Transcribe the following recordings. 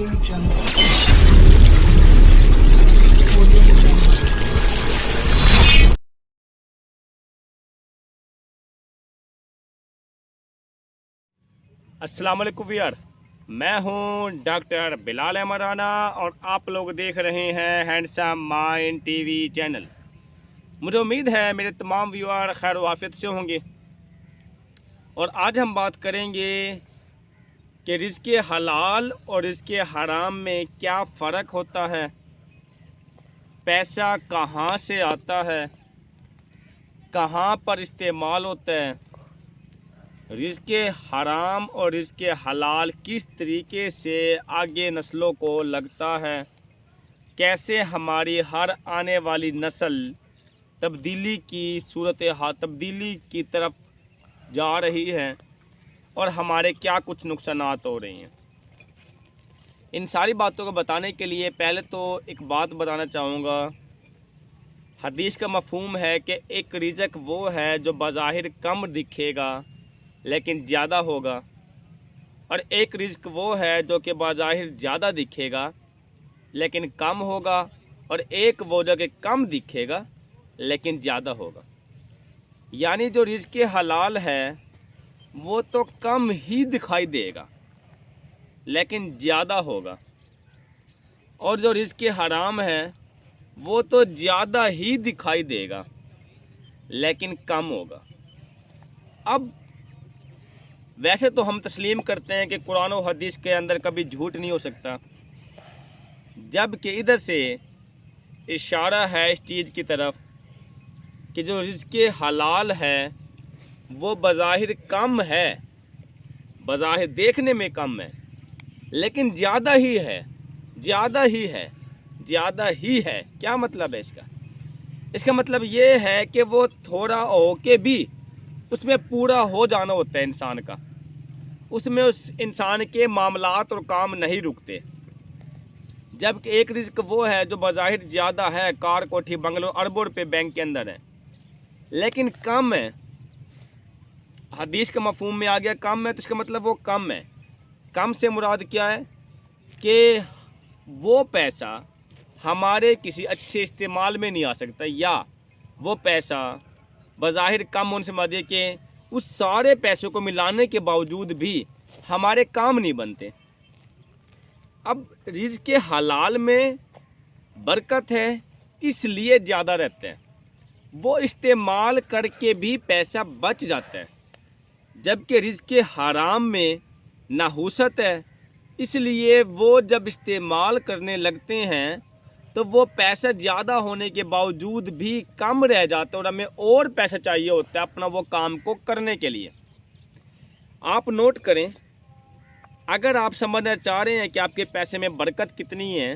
अस्सलाम वालेकुम व्यूअर, मैं हूं डॉक्टर बिलाल अहमद राना और आप लोग देख रहे हैं हैंडसम माइंड टीवी चैनल। मुझे उम्मीद है मेरे तमाम व्यूअर खैर वाफियत से होंगे और आज हम बात करेंगे कि रिज़्क़े हलाल और रिज़्क़े हराम में क्या फ़र्क होता है, पैसा कहां से आता है, कहां पर इस्तेमाल होता है, रिज़्क़े हराम और रिज़्क़े हलाल किस तरीके से आगे नस्लों को लगता है, कैसे हमारी हर आने वाली नस्ल तब्दीली की तरफ जा रही है और हमारे क्या कुछ नुकसानात हो रहे हैं। इन सारी बातों को बताने के लिए पहले तो एक बात बताना चाहूँगा। हदीस का मफ़हूम है कि एक रिज़्क़ वो है जो बज़ाहिर कम दिखेगा लेकिन ज़्यादा होगा, और एक रिज़्क़ वो है जो कि बज़ाहिर ज़्यादा दिखेगा लेकिन कम होगा, और एक वो जो कि कम दिखेगा लेकिन ज़्यादा होगा। यानी जो रिज़्क़े हलाल है वो तो कम ही दिखाई देगा लेकिन ज़्यादा होगा, और जो रिज़्क़े हराम है वो तो ज़्यादा ही दिखाई देगा लेकिन कम होगा। अब वैसे तो हम तस्लीम करते हैं कि कुरान और हदीस के अंदर कभी झूठ नहीं हो सकता, जबकि इधर से इशारा है इस चीज़ की तरफ कि जो रिज़्क़े हलाल है वो बज़ाहिर कम है, बज़ाहिर देखने में कम है लेकिन ज़्यादा ही है, ज़्यादा ही है, ज़्यादा ही है। क्या मतलब है इसका? इसका मतलब ये है कि वो थोड़ा हो के भी उसमें पूरा हो जाना होता है इंसान का, उसमें उस इंसान के मामलात और काम नहीं रुकते। जबकि एक रिज़्क़ वो है जो बज़ाहिर ज़्यादा है, कार कोठी बंगलो अरबों रुपये बैंक के अंदर है लेकिन कम है। हदीस के मफ़हूम में आ गया कम है, तो इसका मतलब वो कम है। कम से मुराद क्या है कि वो पैसा हमारे किसी अच्छे इस्तेमाल में नहीं आ सकता, या वो पैसा बज़ाहिर कम होने से मुराद है कि उस सारे पैसों को मिलाने के बावजूद भी हमारे काम नहीं बनते। अब रिज़्क़े हलाल में बरकत है इसलिए ज़्यादा रहते हैं, वो इस्तेमाल करके भी पैसा बच जाता है, जबकि रिज़्क़े हराम में नहूसत है इसलिए वो जब इस्तेमाल करने लगते हैं तो वो पैसा ज़्यादा होने के बावजूद भी कम रह जाता है और हमें और पैसा चाहिए होता है अपना वो काम को करने के लिए। आप नोट करें, अगर आप समझना चाह रहे हैं कि आपके पैसे में बरकत कितनी है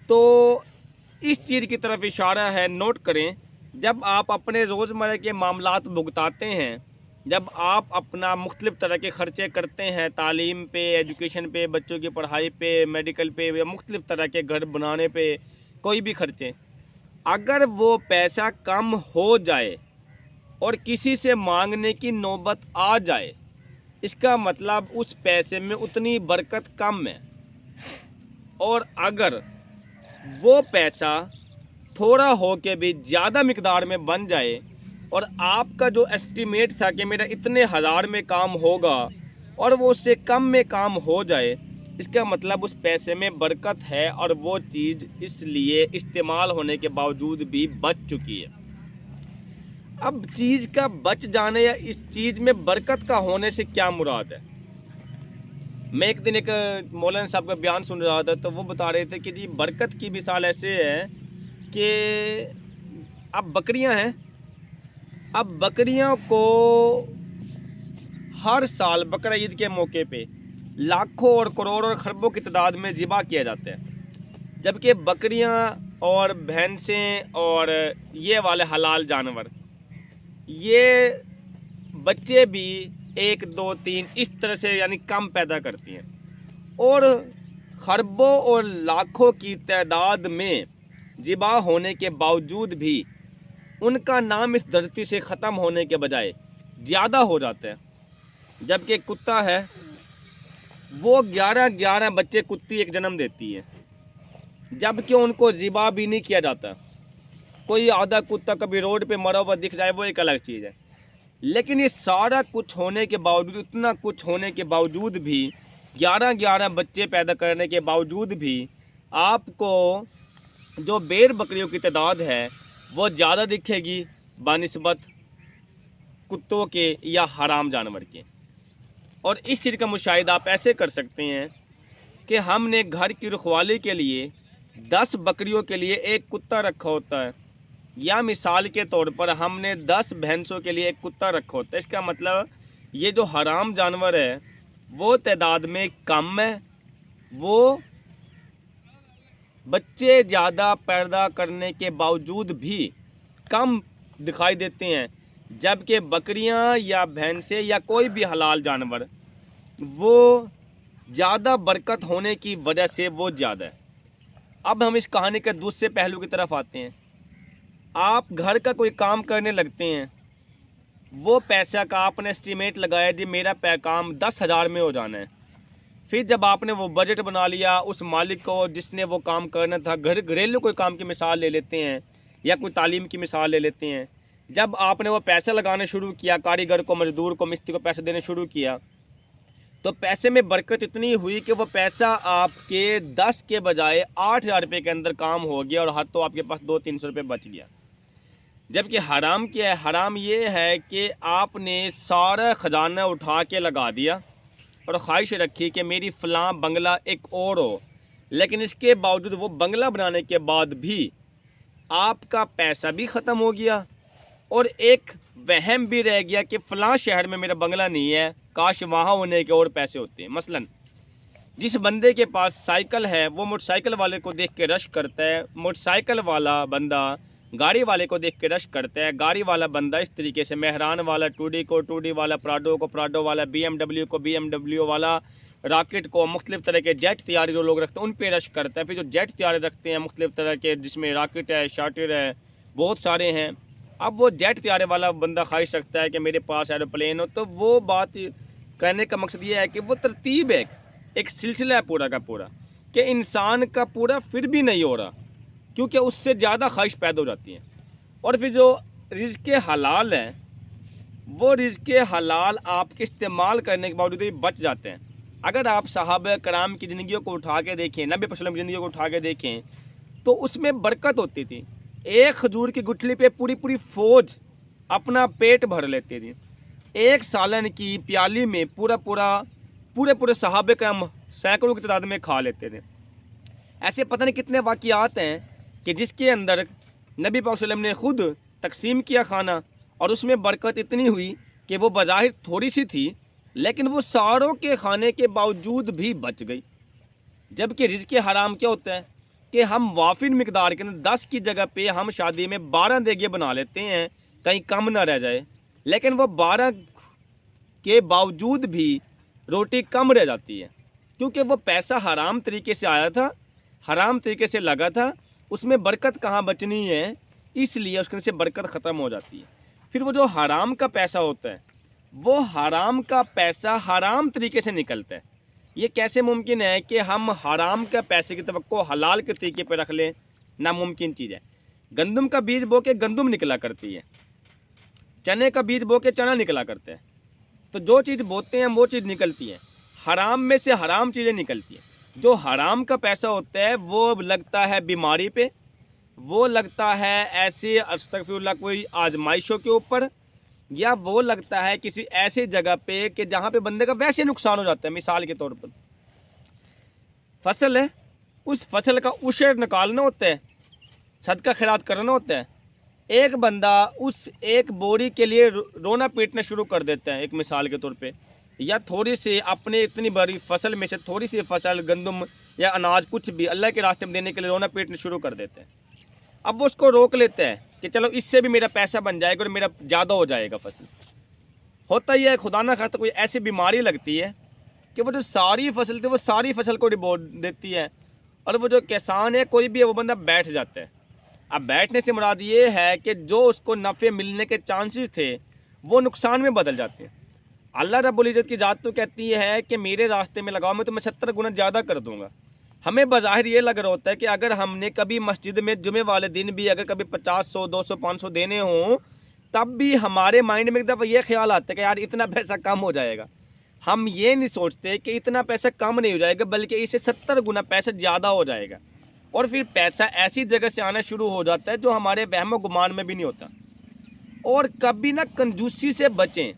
तो इस चीज़ की तरफ इशारा है। नोट करें, जब आप अपने रोज़मर्रा के मामलात भुगताते हैं, जब आप अपना मुख्तलिफ़ तरह के ख़र्चे करते हैं, तालीम पे, एजुकेशन पे, बच्चों की पढ़ाई पे, मेडिकल पे, या मुख्तलिफ़ तरह के घर बनाने पे, कोई भी ख़र्चे, अगर वो पैसा कम हो जाए और किसी से मांगने की नौबत आ जाए, इसका मतलब उस पैसे में उतनी बरकत कम है। और अगर वो पैसा थोड़ा हो के भी ज़्यादा मिकदार में बन जाए और आपका जो एस्टीमेट था कि मेरा इतने हज़ार में काम होगा और वो उससे कम में काम हो जाए, इसका मतलब उस पैसे में बरकत है और वो चीज़ इसलिए इस्तेमाल होने के बावजूद भी बच चुकी है। अब चीज़ का बच जाने या इस चीज़ में बरकत का होने से क्या मुराद है? मैं एक दिन एक मौलाना साहब का बयान सुन रहा था तो वो बता रहे थे कि जी बरकत की मिसाल ऐसे है कि अब बकरियां हैं, अब बकरियों को हर साल बकरा ईद के मौके पे लाखों और करोड़ों और खरबों की तादाद में ज़िबा किया जाता है, जबकि बकरियां और भैंसें और ये वाले हलाल जानवर ये बच्चे भी 1 2 3 इस तरह से यानी कम पैदा करती हैं, और खरबों और लाखों की तादाद में ज़िबा होने के बावजूद भी उनका नाम इस धरती से ख़त्म होने के बजाय ज़्यादा हो जाता है। जबकि कुत्ता है وہ 11 بچے کتی ایک جنم دیتی ہے، جبکہ ان کو ذبح بھی نہیں کیا جاتا۔ کوئی آدھا کتا کبھی روڈ پہ مرا ہوا دکھ جائے وہ ایک الگ چیز ہے، لیکن یہ سارا کچھ ہونے کے باوجود، اتنا کچھ ہونے کے باوجود بھی، 11 بچے پیدا کرنے کے باوجود بھی آپ کو جو بھیڑ بکریوں کی تعداد ہے وہ زیادہ دکھے گی بنسبت کتوں کے یا حرام جانور کے۔ اور اس چیز کا مشاہدہ آپ ایسے کر سکتے ہیں کہ ہم نے گھر کی رکھوالی کے لیے 10 بکریوں کے لیے ایک کتا رکھا ہوتا ہے، یا مثال کے طور پر ہم نے 10 بھینسوں کے لیے ایک کتا رکھا ہوتا ہے۔ اس کا مطلب یہ جو حرام جانور ہے وہ تعداد میں کم ہے، وہ بچے زیادہ پیدا کرنے کے باوجود بھی کم دکھائی دیتے ہیں، جبکہ بکریاں یا بھینسیں یا کوئی بھی حلال جانور وہ زیادہ برکت ہونے کی وجہ سے وہ زیادہ ہے۔ اب ہم اس کہانی کے دوسرے پہلو کی طرف آتے ہیں۔ آپ گھر کا کوئی کام کرنے لگتے ہیں، وہ پیسہ کا آپ نے اسٹیمیٹ لگایا جی میرا کام 10,000 میں ہو جانا ہے۔ پھر جب آپ نے وہ بجٹ بنا لیا، اس مالک کو جس نے وہ کام کرنا تھا، گھریلو کوئی کام کی مثال لے لیتے ہیں یا کوئی تعلیم کی مثال لے لیتے ہیں، جب آپ نے وہ پیسہ لگانا شروع کیا، کاریگر کو، مزدور کو، مستری کو پیسہ دینے شروع کیا، تو پیسے میں برکت اتنی ہوئی کہ وہ پیسہ آپ کے 10 کے بجائے 8,000 روپے کے اندر کام ہو گیا، اور ہر تو آپ کے پاس 200-300 روپے بچ گیا۔ جبکہ حرام کیا ہے؟ حرام یہ ہے کہ آپ نے سارا خزانہ اٹھا کے لگا دیا اور خواہش رکھی کہ میری فلاں بنگلہ ایک اور ہو، لیکن اس کے باوجود وہ بنگلہ بنانے کے بعد بھی آپ کا پیسہ بھی ختم ہو گیا، اور ایک وہم بھی رہ گیا کہ فلاں شہر میں میرا بنگلہ نہیں ہے، کاش وہاں ہونے کے اور پیسے ہوتے ہیں۔ مثلا جس بندے کے پاس سائیکل ہے وہ موٹر سائیکل والے کو دیکھ کے رش کرتا ہے، موٹر سائیکل والا بندہ گاڑی والے کو دیکھ کے رش کرتا ہے، گاڑی والا بندہ اس طریقے سے مہران والا ٹوڈی کو، ٹوڈی والا پراڈو کو، پراڈو والا بی ایم ڈبلیو کو، بی ایم ڈبلیو والا راکٹ کو، مختلف طرح کے جیٹ طیارے جو لوگ رکھتے ہیں ان پہ رش کرتا ہے۔ پھر جو جیٹ طیارے رکھتے ہیں مختلف طرح کے، جس میں راکٹ ہے، شارٹر ہے، بہت سارے ہیں، اب وہ جیٹ طیارے والا بندہ خواہش رکھتا ہے کہ میرے پاس ایروپلین ہو۔ تو وہ بات کہنے کا مقصد یہ ہے کہ وہ ترتیب ہے، ایک سلسلہ ہے پورا کا پورا، کہ انسان کا پورا پھر بھی نہیں ہو رہا، کیونکہ اس سے زیادہ خواہش پیدا ہو جاتی ہے۔ اور پھر جو رزق حلال ہے وہ رزق حلال آپ کے استعمال کرنے کے باوجود بھی بچ جاتے ہیں۔ اگر آپ صحابہ کرام کی زندگیوں کو اٹھا کے دیکھیں، نبی صلی اللہ علیہ وسلم کی زندگیوں کو اٹھا کے دیکھیں، تو اس میں برکت ہوتی تھی۔ ایک کھجور کی گٹھلی پہ پوری فوج اپنا پیٹ بھر لیتی تھی۔ ایک سالن کی پیالی میں پورے صحابہ کرام سینکڑوں کی تعداد میں کھا لیتے تھے۔ ایسے پتہ نہیں کتنے واقعات ہیں کہ جس کے اندر نبی پاک صلی اللہ علیہ وسلم نے خود تقسیم کیا کھانا، اور اس میں برکت اتنی ہوئی کہ وہ بظاہر تھوڑی سی تھی لیکن وہ ساروں کے کھانے کے باوجود بھی بچ گئی۔ جبکہ رزق حرام کیا ہوتا ہے کہ ہم وافر مقدار کے اندر 10 کی جگہ پہ ہم شادی میں 12 دیگیں بنا لیتے ہیں کہیں کم نہ رہ جائے، لیکن وہ 12 کے باوجود بھی روٹی کم رہ جاتی ہے، کیونکہ وہ پیسہ حرام طریقے سے آیا تھا، حرام طریقے سے لگا تھا، اس میں برکت کہاں بچنی ہے، اس لیے اس کے اندر سے برکت ختم ہو جاتی ہے۔ پھر وہ جو حرام کا پیسہ ہوتا ہے وہ حرام کا پیسہ حرام طریقے سے نکلتا ہے۔ یہ کیسے ممکن ہے کہ ہم حرام کا پیسے کی توقع حلال کے طریقے پہ رکھ لیں؟ ناممکن چیز ہے۔ گندم کا بیج بو کے گندم نکلا کرتی ہے، چنے کا بیج بو کے چنا نکلا کرتا ہے، تو جو چیز بوتے ہیں وہ چیز نکلتی ہے، حرام میں سے حرام چیزیں نکلتی ہیں۔ جو حرام کا پیسہ ہوتا ہے وہ لگتا ہے بیماری پہ، وہ لگتا ہے ایسے استغفر اللہ کوئی آزمائشوں کے اوپر، یا وہ لگتا ہے کسی ایسی جگہ پہ کہ جہاں پہ بندے کا ویسے نقصان ہو جاتا ہے۔ مثال کے طور پر فصل ہے، اس فصل کا عشر نکالنا ہوتا ہے، صدقہ خیرات کرنا ہوتا ہے، ایک بندہ اس ایک بوری کے لیے رونا پیٹنا شروع کر دیتا ہے، ایک مثال کے طور پہ، یا تھوڑی سی اپنے اتنی بڑی فصل میں سے تھوڑی سی فصل گندم یا اناج کچھ بھی اللہ کے راستے میں دینے کے لیے رونا پیٹنا شروع کر دیتے ہیں۔ اب وہ اس کو روک لیتے ہیں کہ چلو اس سے بھی میرا پیسہ بن جائے گا اور میرا زیادہ ہو جائے گا فصل۔ ہوتا ہی ہے خدا نہ خواستہ کوئی ایسی بیماری لگتی ہے کہ وہ جو ساری فصل تھی وہ ساری فصل کو ڈبو دیتی ہے، اور وہ جو کسان ہے کوئی بھی ہے وہ بندہ بیٹھ جاتا ہے۔ اب بیٹھنے سے مراد یہ ہے کہ جو اس کو نفع ملنے کے چانسز تھے وہ نقصان میں بدل جاتے ہیں۔ अल्लाह रब्बुल इज़्ज़त की ज़ात तो कहती है कि मेरे रास्ते में लगाओ मैं तुम्हें 70 गुना ज़्यादा कर दूंगा। हमें बज़ाहिर ये लग रहा होता है कि अगर हमने कभी मस्जिद में जुमे वाले दिन भी अगर कभी 50, 100, 200, 500 देने हों, तब भी हमारे माइंड में एक दफ़ा ये ख्याल आता है कि यार इतना पैसा कम हो जाएगा। हम ये नहीं सोचते कि इतना पैसा कम नहीं हो जाएगा, बल्कि इससे 70 गुना पैसा ज़्यादा हो जाएगा। और फिर पैसा ऐसी जगह से आना शुरू हो जाता है जो हमारे वहम गुमान में भी नहीं होता। और कभी ना कंजूसी से बचें,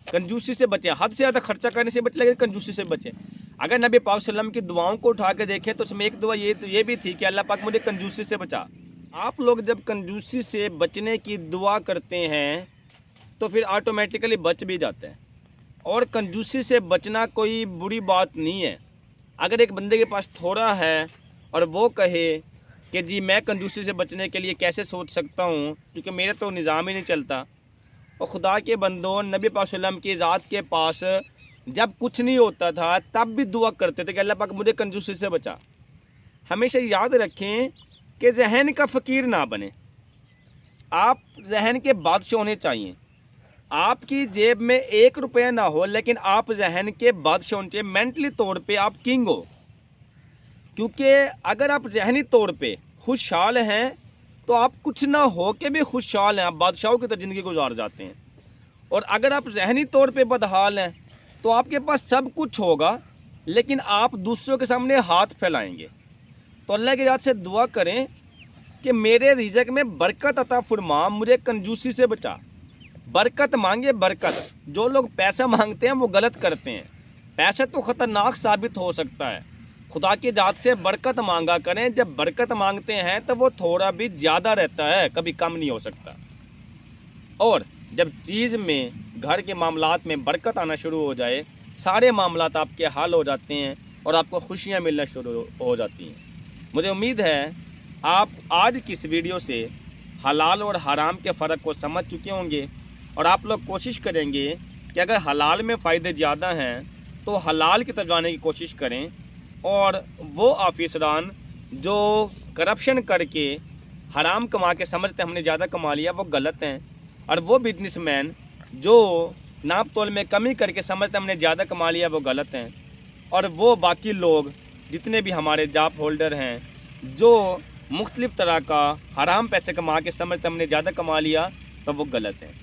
कंजूसी से बचें, हद से ज़्यादा खर्चा करने से बचें, लेकिन कंजूसी से बचें। अगर नबी पाक सल्लल्लाहु अलैहि वसल्लम की दुआओं को उठा के देखें तो उसमें एक दुआ ये भी थी कि अल्लाह पाक मुझे कंजूसी से बचा। आप लोग जब कंजूसी से बचने की दुआ करते हैं तो फिर ऑटोमेटिकली बच भी जाते हैं। और कंजूसी से बचना कोई बुरी बात नहीं है। अगर एक बंदे के पास थोड़ा है और वो कहे कि जी मैं कंजूसी से बचने के लिए कैसे सोच सकता हूँ, क्योंकि मेरा तो निज़ाम ही नहीं चलता। और खुदा के बंदों, नबी पाक सल्लल्लाहु अलैहि वसल्लम की ज़ात के पास जब कुछ नहीं होता था तब भी दुआ करते थे कि अल्लाह पाक मुझे कंजूसी से बचा। हमेशा याद रखें कि जहन का फ़कीर ना बने, आप जहन के बादशाह होने चाहिए। आपकी जेब में 1 रुपया ना हो, लेकिन आप जहन के बादशाह होने चाहिए। मेंटली तौर पे आप किंग हो, क्योंकि अगर आप जहनी तौर पे खुशहाल हैं तो आप कुछ ना हो के भी खुशहाल हैं, आप बादशाहों की तरह ज़िंदगी गुजार जाते हैं। और अगर आप जहनी तौर पे बदहाल हैं तो आपके पास सब कुछ होगा, लेकिन आप दूसरों के सामने हाथ फैलाएंगे। तो अल्लाह की याद से दुआ करें कि मेरे रिज़्क़ में बरकत अता फरमा, मुझे कंजूसी से बचा। बरकत मांगे बरकत। जो लोग पैसा मांगते हैं वो गलत करते हैं। पैसा तो ख़तरनाक साबित हो सकता है। खुदा की जात से बरकत मांगा करें। जब बरकत मांगते हैं तो वो थोड़ा भी ज़्यादा रहता है, कभी कम नहीं हो सकता। और जब चीज़ में, घर के मामलात में बरकत आना शुरू हो जाए, सारे मामलात आपके हल हो जाते हैं और आपको खुशियाँ मिलना शुरू हो जाती हैं। मुझे उम्मीद है आप आज की इस वीडियो से हलाल और हराम के फ़र्क को समझ चुके होंगे और आप लोग कोशिश करेंगे कि अगर हलाल में फ़ायदे ज़्यादा हैं तो हलाल की तरफ जाने की कोशिश करें। और वो ऑफिसरान जो करप्शन करके हराम कमा के समझते हमने ज़्यादा कमा लिया, वो गलत हैं। और वो बिजनेसमैन जो नाप तोल में कमी करके समझते हमने ज़्यादा कमा लिया, वो गलत हैं। और वो बाकी लोग जितने भी हमारे जॉब होल्डर हैं जो मुख्तलिफ़ तरह का हराम पैसे कमा के समझते हमने ज़्यादा कमा लिया, तो वो गलत हैं।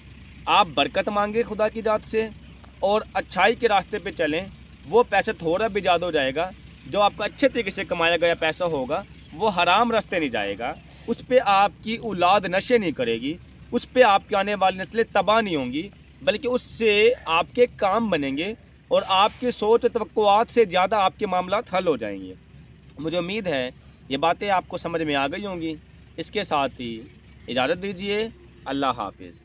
आप बरकत मांगे खुदा की जात से और अच्छाई के रास्ते पे चलें, वो पैसा थोड़ा भी ज़्यादा हो जाएगा। जो आपका अच्छे तरीके से कमाया गया पैसा होगा वो हराम रास्ते नहीं जाएगा, उस पर आपकी औलाद नशे नहीं करेगी, उस पर आपकी आने वाली नस्लें तबाह नहीं होंगी, बल्कि उससे आपके काम बनेंगे और आपकी सोच तवक्कुआत से ज़्यादा आपके मामलात हल हो जाएंगे। मुझे उम्मीद है ये बातें आपको समझ में आ गई होंगी। इसके साथ ही इजाज़त दीजिए। अल्लाह हाफिज़।